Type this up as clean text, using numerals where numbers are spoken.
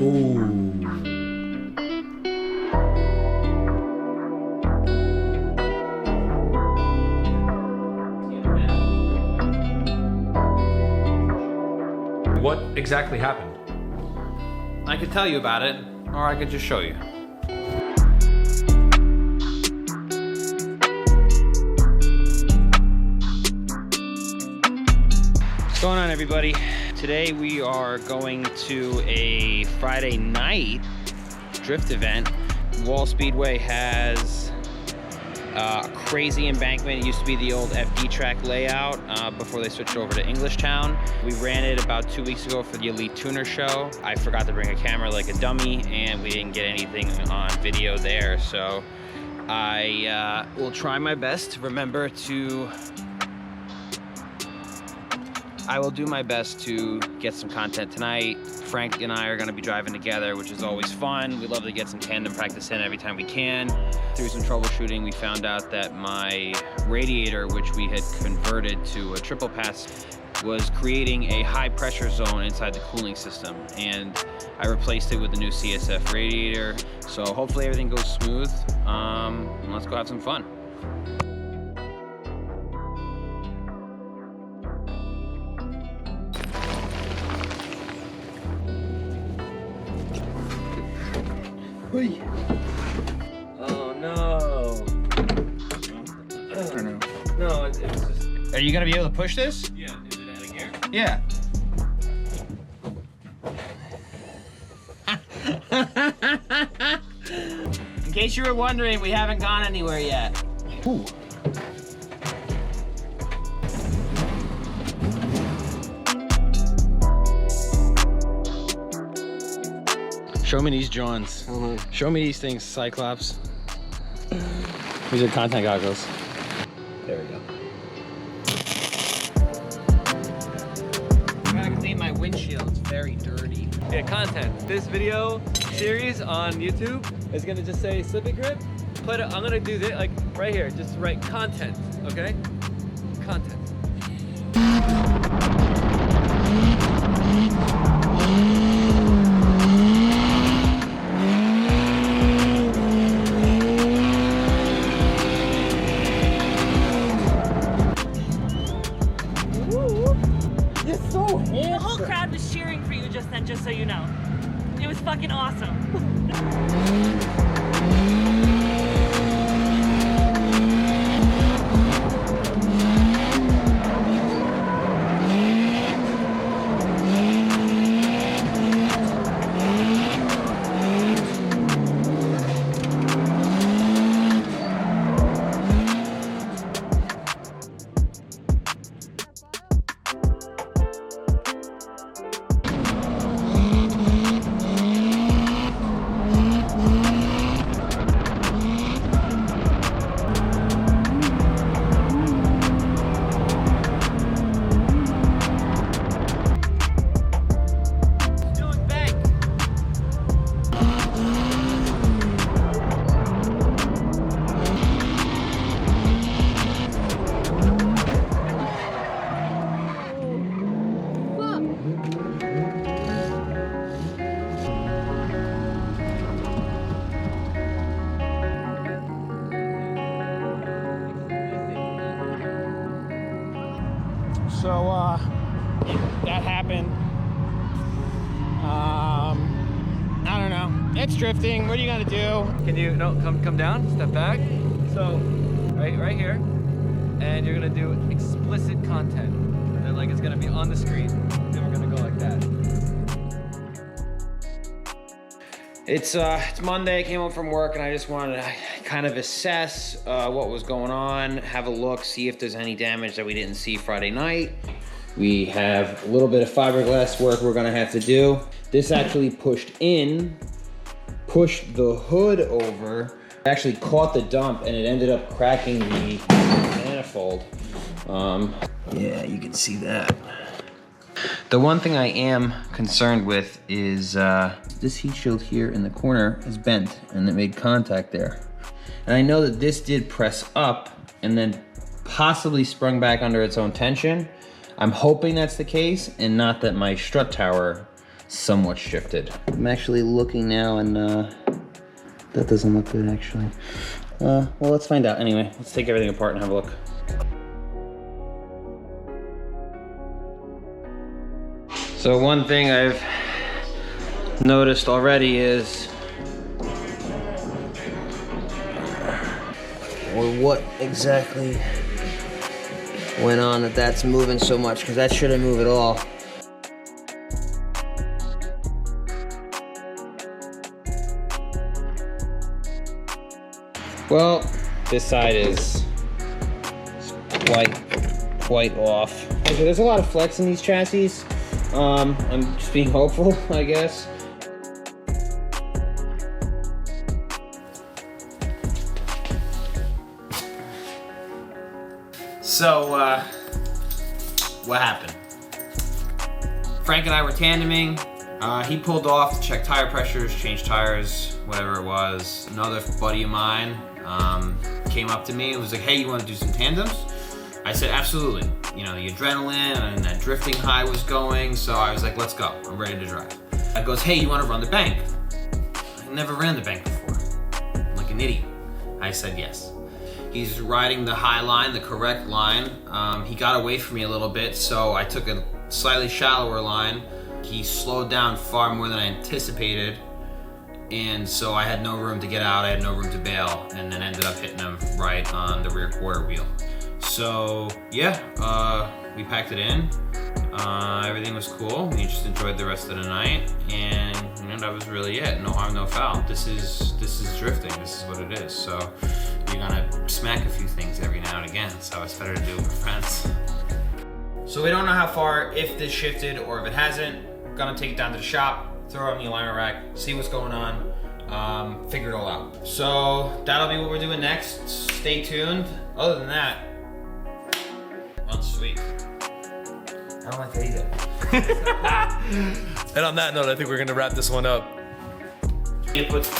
Ooh. What exactly happened? I could tell you about it, or I could just show you. What's going on, everybody? Today we are going to a Friday night drift event. Wall Speedway has a crazy embankment. It used to be the old FD track layout before they switched over to Englishtown. We ran it about 2 weeks ago for the Elite Tuner show. I forgot to bring a camera like a dummy, and we didn't get anything on video there. So I will try my best to remember to... I will do my best to get some content tonight. Frank and I are gonna be driving together, which is always fun. We love to get some tandem practice in every time we can. Through some troubleshooting, we found out that my radiator, which we had converted to a triple pass, was creating a high pressure zone inside the cooling system. And I replaced it with a new CSF radiator. So hopefully everything goes smooth. Let's go have some fun. Oh no. I don't know. No, it's just... Are you gonna be able to push this? Yeah, is it out of gear? Yeah. In case you were wondering, we haven't gone anywhere yet. Ooh. Show me these Johns. Show me these things, Cyclops. These are content goggles. There we go. I gotta clean my windshield, it's very dirty. Yeah, content. This video series on YouTube is gonna just say slip and grip. I'm gonna do this, like right here, just write content, okay? Content. The whole crowd was cheering for you just then, just so you know. It was fucking awesome. So that happened. I don't know. It's drifting. What are you gonna do? Can you, no, come down, step back. So, right here. And you're gonna do explicit content. And like it's gonna be on the screen. Then we're gonna go like that. It's Monday. I came home from work and I just wanted to kind of assess what was going on, have a look, see if there's any damage that we didn't see Friday night. We have a little bit of fiberglass work we're gonna have to do. This actually pushed the hood over, actually caught the dump, and it ended up cracking the manifold. Yeah, you can see that. The one thing I am concerned with is this heat shield here in the corner is bent and it made contact there. And I know that this did press up and then possibly sprung back under its own tension. I'm hoping that's the case and not that my strut tower somewhat shifted. I'm actually looking now and that doesn't look good actually. Well, let's find out. Anyway, let's take everything apart and have a look. So one thing I've noticed already is, or what exactly went on that's moving so much, because that shouldn't move at all. Well, this side is quite off. Okay, there's a lot of flex in these chassis. I'm just being hopeful, I guess. So, what happened? Frank and I were tandeming. He pulled off to check tire pressures, change tires, whatever it was. Another buddy of mine came up to me and was like, hey, you want to do some tandems? I said, absolutely. You know, the adrenaline and that drifting high was going, so I was like, let's go. I'm ready to drive. I goes, hey, you want to run the bank? I never ran the bank before. I'm like an idiot. I said yes. He's riding the high line, the correct line. He got away from me a little bit, so I took a slightly shallower line. He slowed down far more than I anticipated, and so I had no room to get out, I had no room to bail, and then ended up hitting him right on the rear quarter wheel. So yeah, we packed it in. Everything was cool. We just enjoyed the rest of the night, and you know, that was really it. No harm, no foul. This is drifting. This is what it is. So you're gonna smack a few things every now and again. So it's better to do it with friends. So we don't know how far, if this shifted or if it hasn't. We're gonna take it down to the shop, throw it on the alignment rack, see what's going on, figure it all out. So that'll be what we're doing next. Stay tuned. Other than that, sweet. I don't like that either. And on that note, I think we're gonna wrap this one up. Inputs.